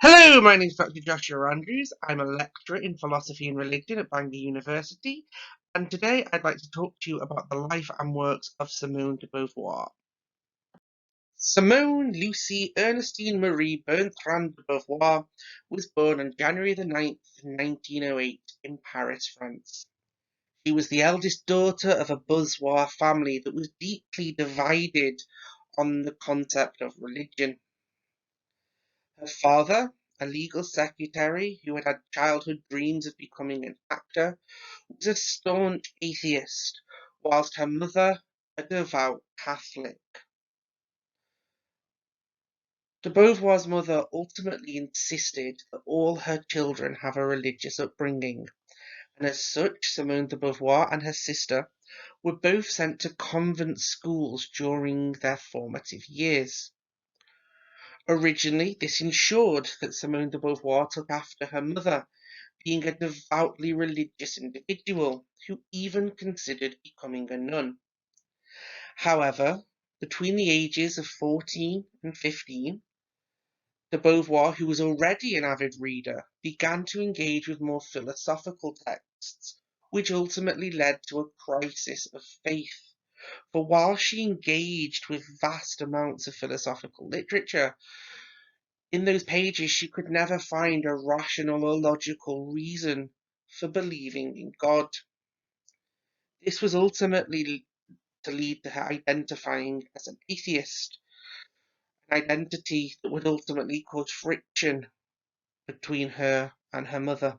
Hello, my name is Dr. Joshua Andrews. I'm a lecturer in philosophy and religion at Bangor University, and today I'd like to talk to you about the life and works of Simone de Beauvoir. Simone Lucie Ernestine Marie Bertrand de Beauvoir was born on January the 9th, 1908 in Paris, France. She was the eldest daughter of a bourgeois family that was deeply divided on the concept of religion. Her father, a legal secretary who had had childhood dreams of becoming an actor, was a staunch atheist, whilst her mother, a devout Catholic. De Beauvoir's mother ultimately insisted that all her children have a religious upbringing, and as such, Simone de Beauvoir and her sister were both sent to convent schools during their formative years. Originally, this ensured that Simone de Beauvoir took after her mother, being a devoutly religious individual who even considered becoming a nun. However, between the ages of 14 and 15, de Beauvoir, who was already an avid reader, began to engage with more philosophical texts, which ultimately led to a crisis of faith. For while she engaged with vast amounts of philosophical literature, in those pages she could never find a rational or logical reason for believing in God. This was ultimately to lead to her identifying as an atheist, an identity that would ultimately cause friction between her and her mother.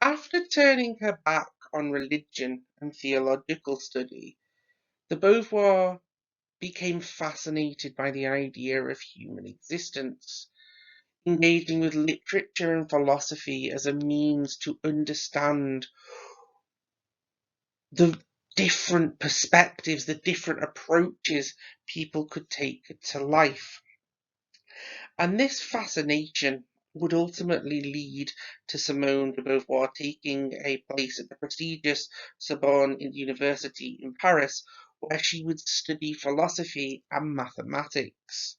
After turning her back on religion and theological study, de Beauvoir became fascinated by the idea of human existence, engaging with literature and philosophy as a means to understand the different perspectives, the different approaches people could take to life. And this fascination would ultimately lead to Simone de Beauvoir taking a place at the prestigious Sorbonne University in Paris, where she would study philosophy and mathematics.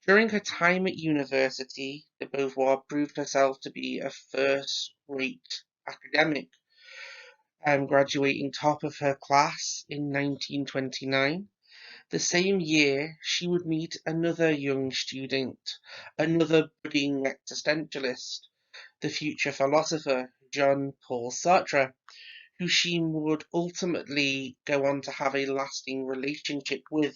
During her time at university, de Beauvoir proved herself to be a first-rate academic, graduating top of her class in 1929. The same year, she would meet another young student, another budding existentialist, the future philosopher Jean-Paul Sartre, who she would ultimately go on to have a lasting relationship with.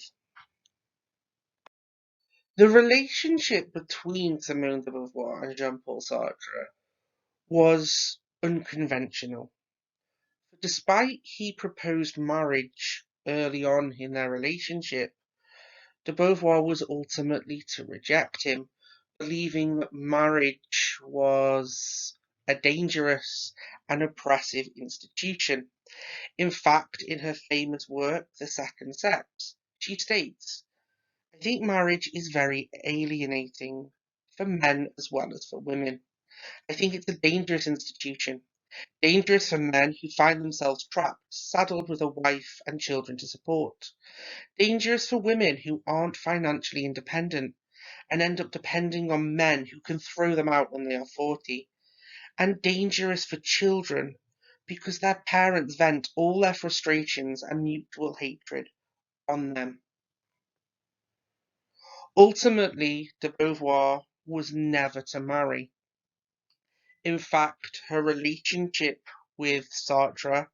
The relationship between Simone de Beauvoir and Jean-Paul Sartre was unconventional. Despite he proposed marriage early on in their relationship, de Beauvoir was ultimately to reject him, believing that marriage was a dangerous and oppressive institution. In fact, in her famous work, The Second Sex, she states, I think marriage is very alienating for men as well as for women. I think it's a dangerous institution. Dangerous for men who find themselves trapped, saddled with a wife and children to support. Dangerous for women who aren't financially independent and end up depending on men who can throw them out when they are 40. And dangerous for children because their parents vent all their frustrations and mutual hatred on them. Ultimately, de Beauvoir was never to marry. In fact, her relationship with Sartre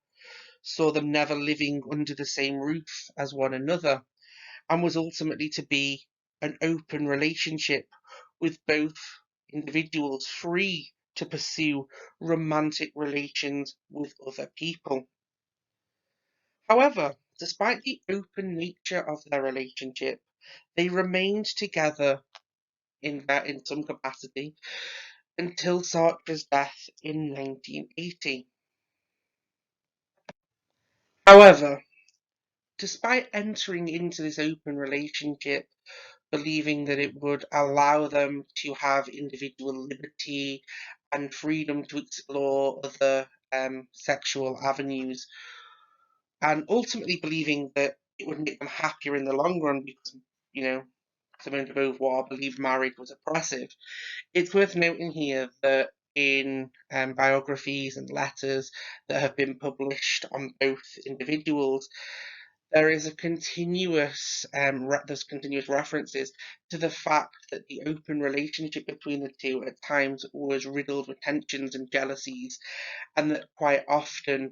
saw them never living under the same roof as one another, and was ultimately to be an open relationship with both individuals free to pursue romantic relations with other people. However, despite the open nature of their relationship, they remained together in some capacity until Sartre's death in 1980. However, despite entering into this open relationship, believing that it would allow them to have individual liberty and freedom to explore other sexual avenues, and ultimately believing that it would make them happier in the long run because, you know, Simone de Beauvoir believed marriage was oppressive. It's worth noting here that in biographies and letters that have been published on both individuals, there is a continuous there's continuous references to the fact that the open relationship between the two at times was riddled with tensions and jealousies, and that quite often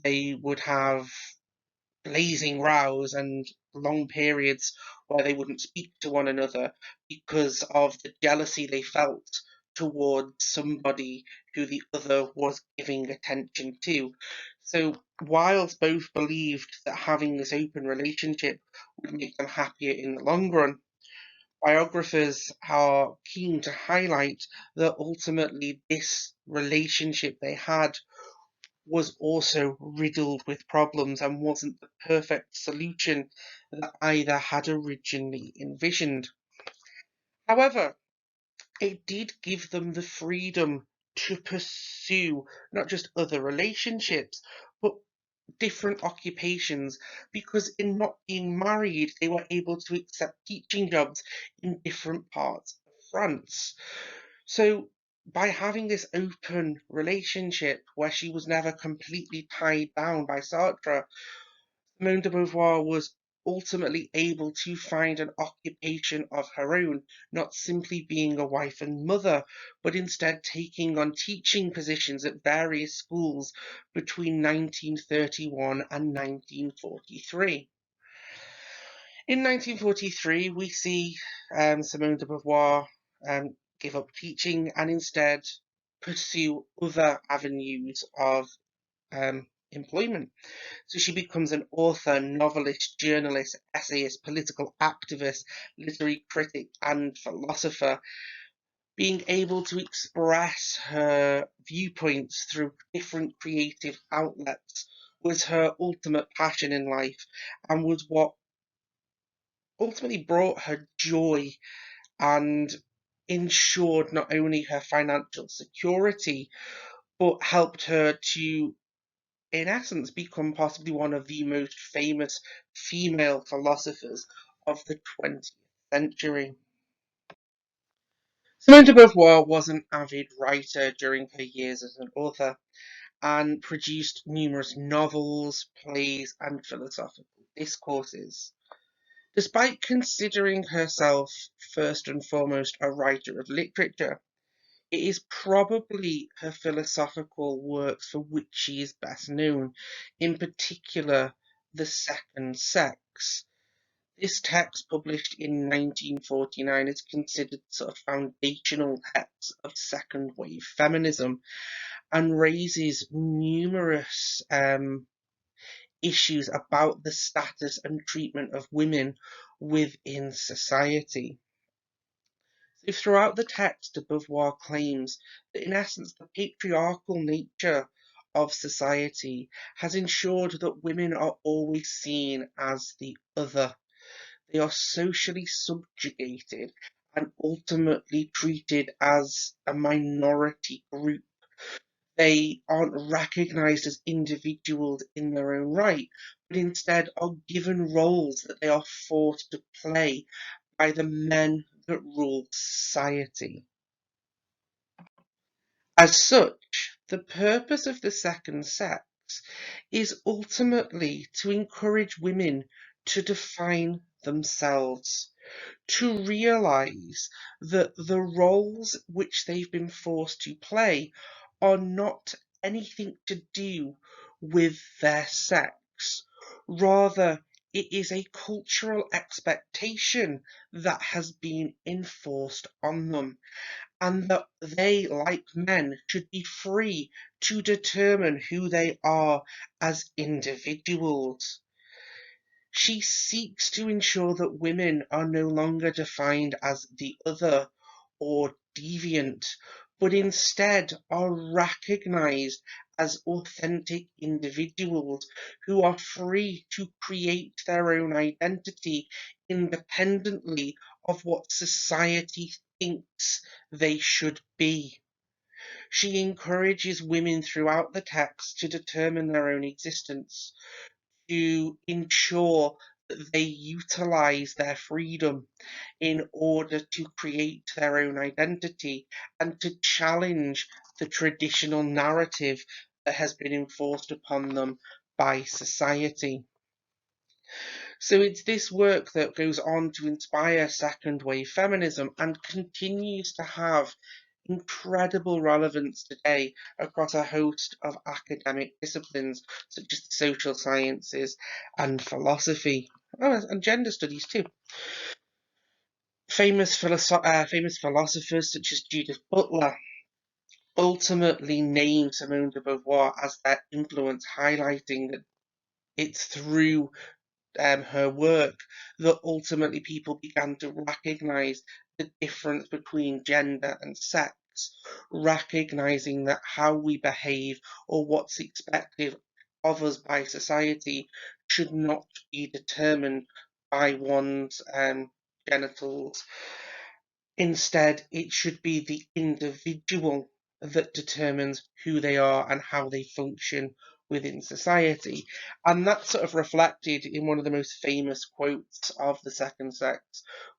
they would have blazing rows and long periods where they wouldn't speak to one another because of the jealousy they felt towards somebody who the other was giving attention to. So, whilst both believed that having this open relationship would make them happier in the long run, biographers are keen to highlight that ultimately this relationship they had was also riddled with problems and wasn't the perfect solution that either had originally envisioned. However, it did give them the freedom to pursue not just other relationships, but different occupations, because in not being married, they were able to accept teaching jobs in different parts of France. So, by having this open relationship where she was never completely tied down by Sartre, Simone de Beauvoir was ultimately able to find an occupation of her own, not simply being a wife and mother, but instead taking on teaching positions at various schools between 1931 and 1943. In 1943, we see Simone de Beauvoir give up teaching and instead pursue other avenues of employment. So she becomes an author, novelist, journalist, essayist, political activist, literary critic, and philosopher, being able to express her viewpoints through different creative outlets was her ultimate passion in life and was what ultimately brought her joy and ensured not only her financial security, but helped her to, in essence, become possibly one of the most famous female philosophers of the 20th century. Simone de Beauvoir was an avid writer during her years as an author and produced numerous novels, plays, and philosophical discourses. Despite considering herself first and foremost a writer of literature, it is probably her philosophical works for which she is best known, in particular The Second Sex. This text, published in 1949, is considered sort of foundational text of second wave feminism and raises numerous issues about the status and treatment of women within society. So throughout the text, de Beauvoir claims that in essence the patriarchal nature of society has ensured that women are always seen as the other. They are socially subjugated and ultimately treated as a minority group. They aren't recognized as individuals in their own right, but instead are given roles that they are forced to play by the men that rule society. As such, the purpose of the second sex is ultimately to encourage women to define themselves, to realize that the roles which they've been forced to play are not anything to do with their sex. Rather, it is a cultural expectation that has been enforced on them, and that they, like men, should be free to determine who they are as individuals. She seeks to ensure that women are no longer defined as the other or deviant, but instead are recognized as authentic individuals who are free to create their own identity independently of what society thinks they should be. She encourages women throughout the text to determine their own existence, to ensure that they utilise their freedom in order to create their own identity and to challenge the traditional narrative that has been enforced upon them by society. So it's this work that goes on to inspire second wave feminism and continues to have incredible relevance today across a host of academic disciplines such as the social sciences and philosophy. Oh, and gender studies too. Famous philosophers such as Judith Butler ultimately named Simone de Beauvoir as their influence, highlighting that it's through her work that ultimately people began to recognize the difference between gender and sex, recognizing that how we behave or what's expected of us by society should not be determined by one's genitals. Instead, it should be the individual that determines who they are and how they function within society. And that's sort of reflected in one of the most famous quotes of the second sex,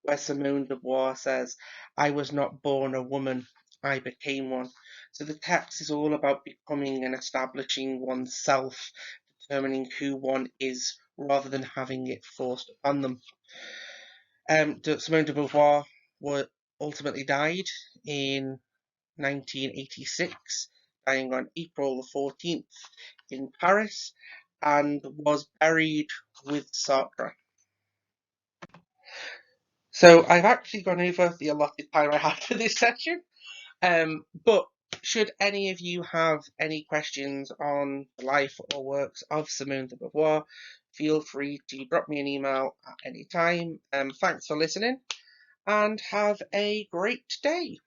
where Simone de Beauvoir says, "I was not born a woman, I became one." So the text is all about becoming and establishing oneself, determining who one is, rather than having it forced upon them. Simone de Beauvoir ultimately died in 1986, dying on April the 14th in Paris, and was buried with Sartre. So I've actually gone over the allotted time I had for this session, but should any of you have any questions on the life or works of Simone de Beauvoir, feel free to drop me an email at any time. Thanks for listening, and have a great day.